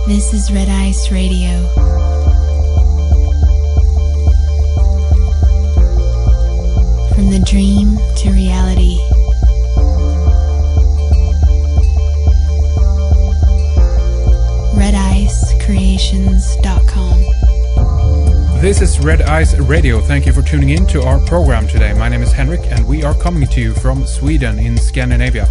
This is Red Ice Radio. From the dream to reality. RedIceCreations.com. This is Red Ice Radio. Thank you for tuning in to our program today. My name is Henrik and we are coming to you from Sweden in Scandinavia.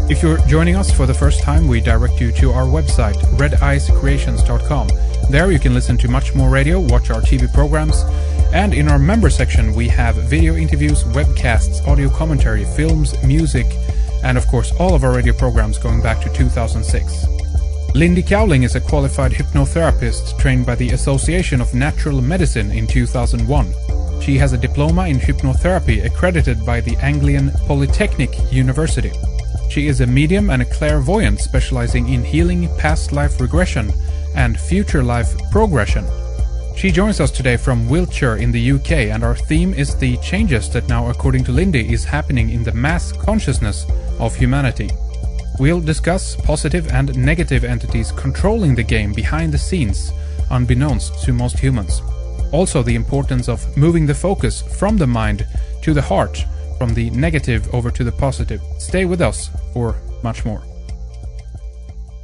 If you're joining us for the first time, we direct you to our website, RedIceCreations.com. There you can listen to much more radio, watch our TV programs, and in our member section we have video interviews, webcasts, audio commentary, films, music, and of course all of our radio programs going back to 2006. Lindy Cowling is a qualified hypnotherapist trained by the Association of Natural Medicine in 2001. She has a diploma in hypnotherapy accredited by the Anglian Polytechnic University. She is a medium and a clairvoyant specializing in healing past life regression and future life progression. She joins us today from Wiltshire in the UK, and our theme is the changes that now, according to Lindy, is happening in the mass consciousness of humanity. We'll discuss positive and negative entities controlling the game behind the scenes, unbeknownst to most humans. Also the importance of moving the focus from the mind to the heart, from the negative over to the positive. Stay with us for much more.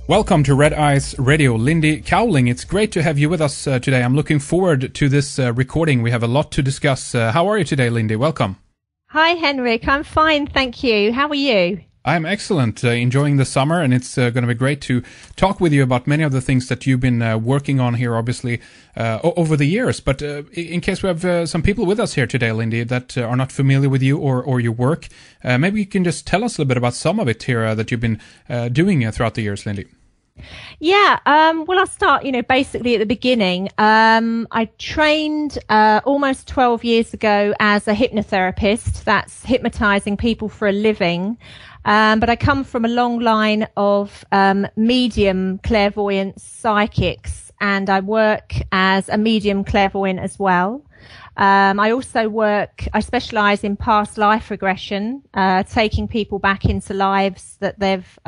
Welcome to Red Ice Radio, Lindy Cowling. It's great to have you with us today. I'm looking forward to this recording. We have a lot to discuss. How are you today, Lindy? Welcome. Hi, Henrik. I'm fine, thank you. How are you? I'm excellent, enjoying the summer, and it's going to be great to talk with you about many of the things that you've been working on here, obviously, over the years. But in case we have some people with us here today, Lindy, that are not familiar with you or your work, maybe you can just tell us a little bit about some of it here that you've been doing throughout the years, Lindy. Yeah, well, I'll start, basically at the beginning. I trained almost 12 years ago as a hypnotherapist. That's hypnotizing people for a living. But I come from a long line of medium clairvoyant psychics, and I work as a medium clairvoyant as well. I specialize in past life regression, taking people back into lives that they've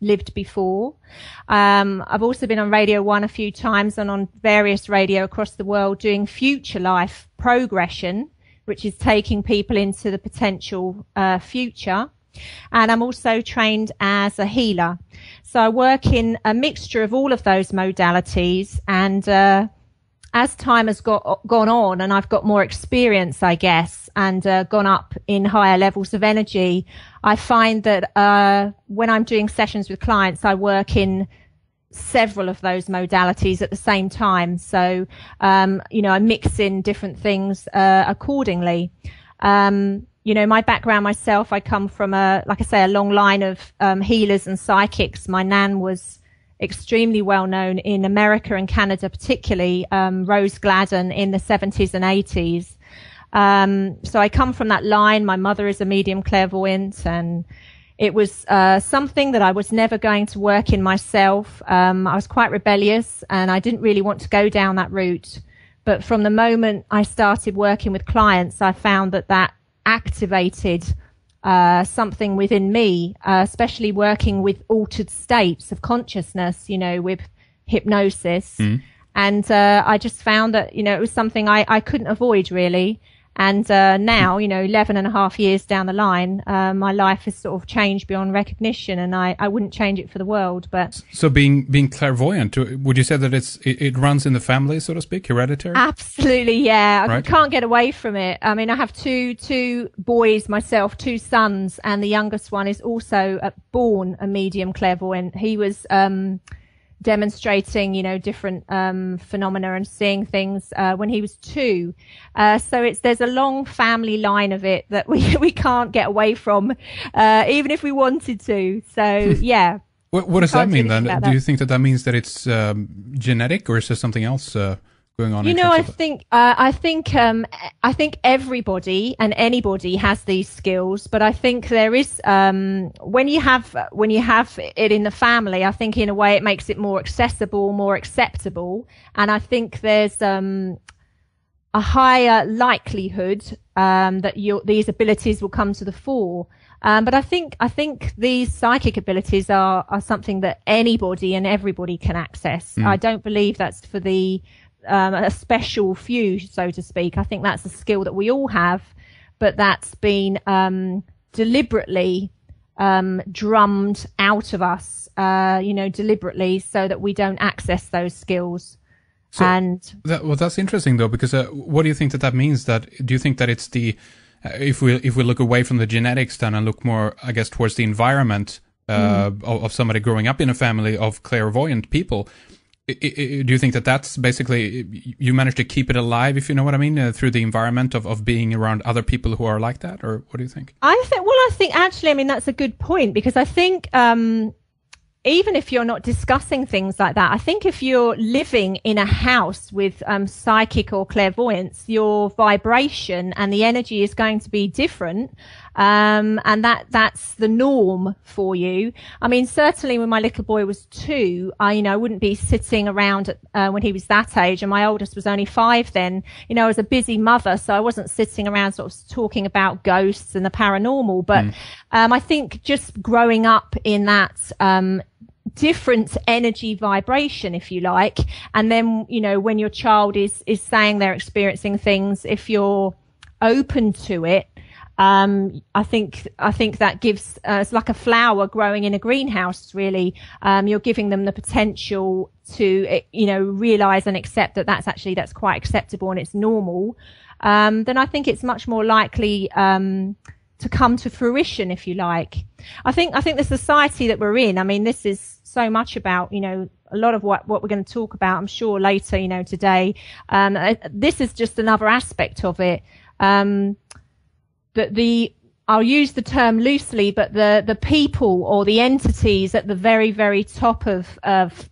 lived before. I've also been on Radio 1 a few times and on various radio across the world doing future life progression, which is taking people into the potential future. And I'm also trained as a healer. So I work in a mixture of all of those modalities. And as time has gone on and I've got more experience, I guess, and gone up in higher levels of energy, I find that when I'm doing sessions with clients, I work in several of those modalities at the same time. So, I mix in different things accordingly. My background myself, I come from a long line of healers and psychics. My nan was extremely well known in America and Canada, particularly Rose Gladden in the 70s and 80s. So I come from that line. My mother is a medium clairvoyant, and it was something that I was never going to work in myself. I was quite rebellious and I didn't really want to go down that route. But from the moment I started working with clients, I found that activated something within me, especially working with altered states of consciousness, with hypnosis. And I just found that, it was something I couldn't avoid really. And now, 11 and a half years down the line, my life has sort of changed beyond recognition, and I wouldn't change it for the world. But so being clairvoyant, would you say that it runs in the family, so to speak, hereditary? Absolutely, yeah. Right. I can't get away from it. I mean, I have two boys myself, two sons, and the youngest one is also born a medium clairvoyant. He was demonstrating, different phenomena and seeing things when he was 2. So there's a long family line of it that we can't get away from, even if we wanted to. So yeah. What does that mean then? Do you think that means that it's genetic, or is there something else going on? I think everybody and anybody has these skills, but I think there is when you have it in the family, I think in a way it makes it more accessible, more acceptable, and I think there's a higher likelihood that these abilities will come to the fore. But I think these psychic abilities are something that anybody and everybody can access. I don't believe that's for the a special few, so to speak. I think that's a skill that we all have, but that's been deliberately drummed out of us, deliberately, so that we don't access those skills. So that's interesting though, because what do you think that means? Do you think that it's if we look away from the genetics then and look more, I guess, towards the environment of somebody growing up in a family of clairvoyant people, do you think that that's basically you manage to keep it alive, if you know what I mean, through the environment of being around other people who are like that, or what do you think? I think actually, I mean, that's a good point, because I think even if you're not discussing things like that, I think if you're living in a house with psychic or clairvoyance, your vibration and the energy is going to be different. And that's the norm for you. I mean, certainly when my little boy was 2, I wouldn't be sitting around when he was that age, and my oldest was only 5 then. I was a busy mother, so I wasn't sitting around sort of talking about ghosts and the paranormal. But I think just growing up in that different energy vibration, if you like, and then when your child is saying they're experiencing things, if you're open to it, I think that gives it's like a flower growing in a greenhouse, really. You're giving them the potential to realize and accept that that's quite acceptable and it's normal. Then I think it's much more likely to come to fruition, if you like. I think the society that we're in, I mean, this is so much about, a lot of what we're going to talk about, I'm sure, later, today. This is just another aspect of it. I'll use the term loosely, but the people or the entities at the very, very top of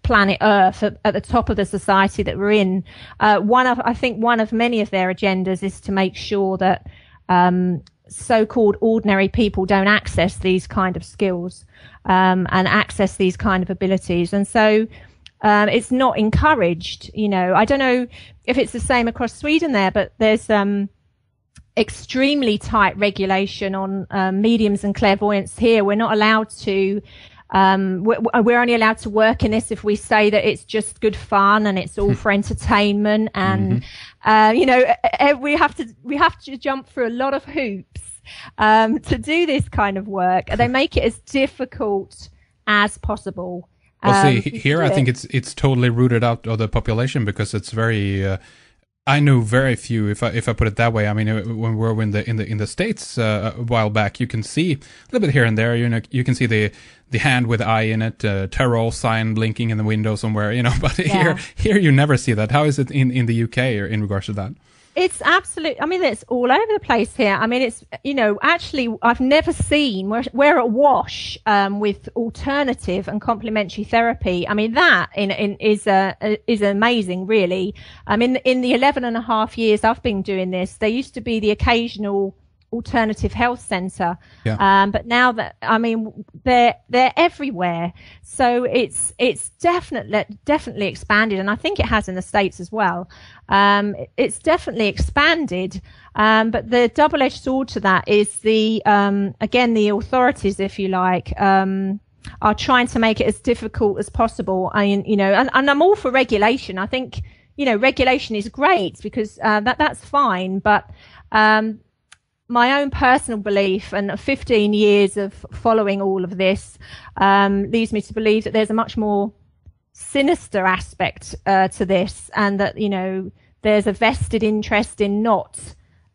planet Earth, at the top of the society that we're in, one of many of their agendas is to make sure that so-called ordinary people don't access these kind of skills and access these kind of abilities. And so it's not encouraged. I don't know if it's the same across Sweden there, but there's extremely tight regulation on mediums and clairvoyance here. We're not allowed to we're only allowed to work in this if we say that it's just good fun and it's all for entertainment, and we have to jump through a lot of hoops to do this kind of work. They make it as difficult as possible. Well, see, here I think it's totally rooted out of the population, because it's very I know very few, if I put it that way. I mean, when we were in the States a while back, you can see a little bit here and there. You can see the hand with the eye in it, tarot sign blinking in the window somewhere. But here you never see that. How is it in the UK or in regards to that? It's absolute. I mean, it's all over the place here. I mean, it's, actually, I've never seen, we're awash with alternative and complementary therapy. I mean, that is amazing, really. In the 11.5 years I've been doing this, there used to be the occasional alternative health center. Yeah. But now that, I mean, they're everywhere. So it's definitely expanded. And I think it has in the States as well. It's definitely expanded. But the double-edged sword to that is again, the authorities, if you like, are trying to make it as difficult as possible. And I'm all for regulation. I think, regulation is great, because that's fine. But my own personal belief and 15 years of following all of this leads me to believe that there's a much more sinister aspect to this, and that there's a vested interest in not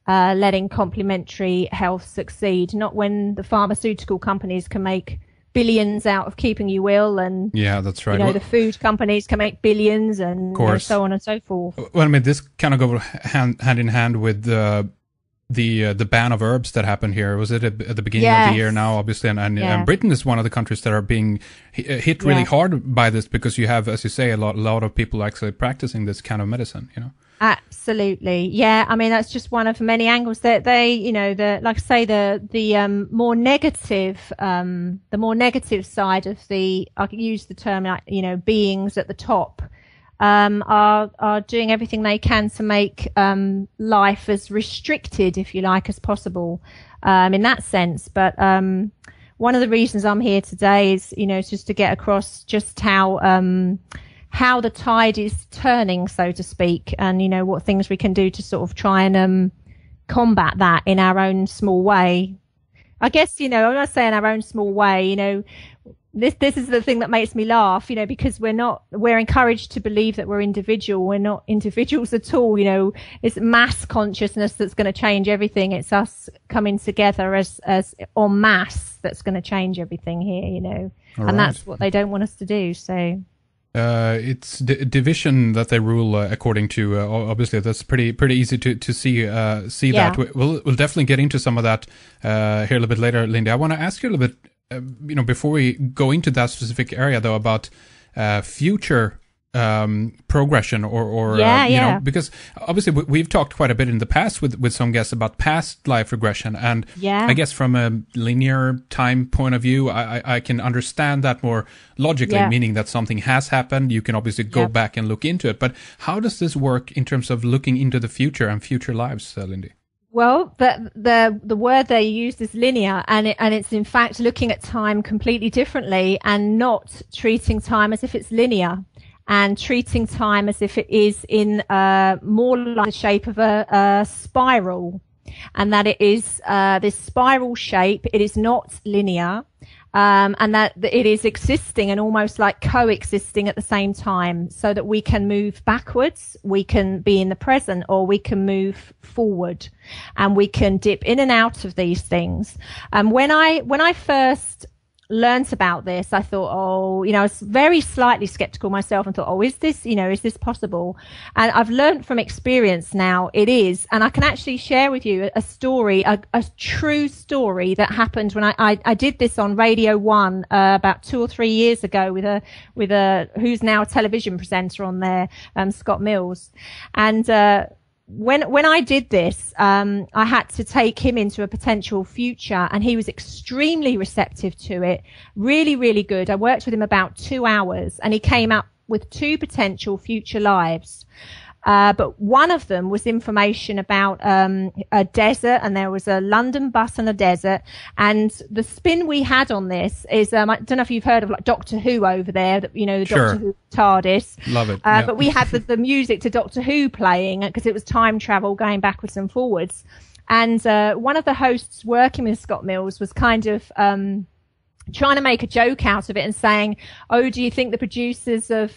letting complementary health succeed, not when the pharmaceutical companies can make billions out of keeping you ill, and that's right. The food companies can make billions, and so on and so forth. Well, I mean, this kind of goes hand in hand with the ban of herbs that happened here. Was it at the beginning of the year now, obviously, and Britain is one of the countries that are being hit really hard by this, because you have, as you say, a lot of people actually practicing this kind of medicine, Absolutely. Yeah. I mean, that's just one of many angles that like I say, the more negative side of I could use the term, beings at the top, are doing everything they can to make life as restricted, if you like, as possible in that sense. But one of the reasons I'm here today is, just to get across just how the tide is turning, so to speak, and what things we can do to sort of try and combat that in our own small way. I guess, when I say in our own small way, this is the thing that makes me laugh, because we're encouraged to believe that we're individual. We're not individuals at all. It's mass consciousness that's going to change everything. It's us coming together as en masse that's going to change everything here, and that's what they don't want us to do. So. It's division that they rule according to. Obviously, that's pretty easy to see that. We'll definitely get into some of that here a little bit later, Lindy. I want to ask you a little bit, before we go into that specific area, though, about future progression or because obviously we've talked quite a bit in the past with some guests about past life regression, and I guess from a linear time point of view, I can understand that more logically, meaning that something has happened. You can obviously go back and look into it, but how does this work in terms of looking into the future and future lives, Lindy? Well, the word they used is linear, and it's in fact looking at time completely differently and not treating time as if it's linear, and treating time as if it is in more like the shape of a spiral, and that it is this spiral shape. It is not linear, and that it is existing and almost like coexisting at the same time, so that we can move backwards, we can be in the present, or we can move forward, and we can dip in and out of these things. And when I first learnt about this, I thought, I was very slightly skeptical myself and thought, is this possible? And I've learnt from experience now it is. And I can actually share with you a story, a true story that happened when I did this on Radio 1 about 2 or 3 years ago with a who's now a television presenter on there, Scott Mills. And when I did this, I had to take him into a potential future, and he was extremely receptive to it. Really, really good. I worked with him about 2 hours, and he came up with 2 potential future lives. But one of them was information about a desert, and there was a London bus and a desert. And the spin we had on this is, I don't know if you've heard of like Doctor Who over there, the Sure. Doctor Who TARDIS. Love it. But we had the music to Doctor Who playing because it was time travel going backwards and forwards. And one of the hosts working with Scott Mills was kind of trying to make a joke out of it and saying, do you think the producers of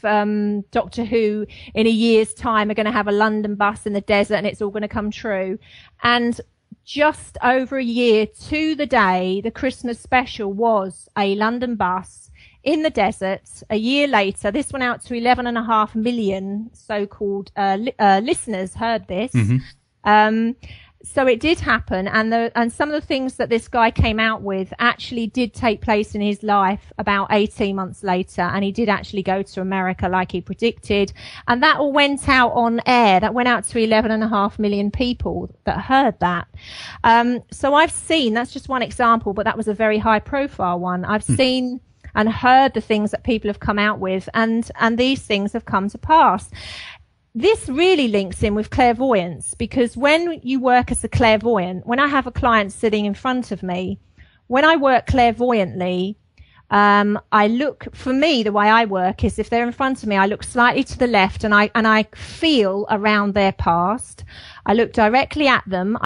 Doctor Who in a year's time are going to have a London bus in the desert and it's all going to come true? And just over a year to the day, the Christmas special was a London bus in the desert. A year later, this went out to 11.5 million so-called listeners heard this. Mm-hmm. So it did happen, and some of the things that this guy came out with actually did take place in his life about 18 months later, and he did actually go to America like he predicted, and that all went out on air. That went out to 11.5 million people that heard that. So I've seen, that's just one example, but that was a very high profile one. I've seen and heard the things that people have come out with, and these things have come to pass. This really links in with clairvoyance, because when you work as a clairvoyant, when I have a client sitting in front of me, when I work clairvoyantly, I look, for me, the way I work is if they're in front of me, I look slightly to the left and I feel around their past. I look directly at them.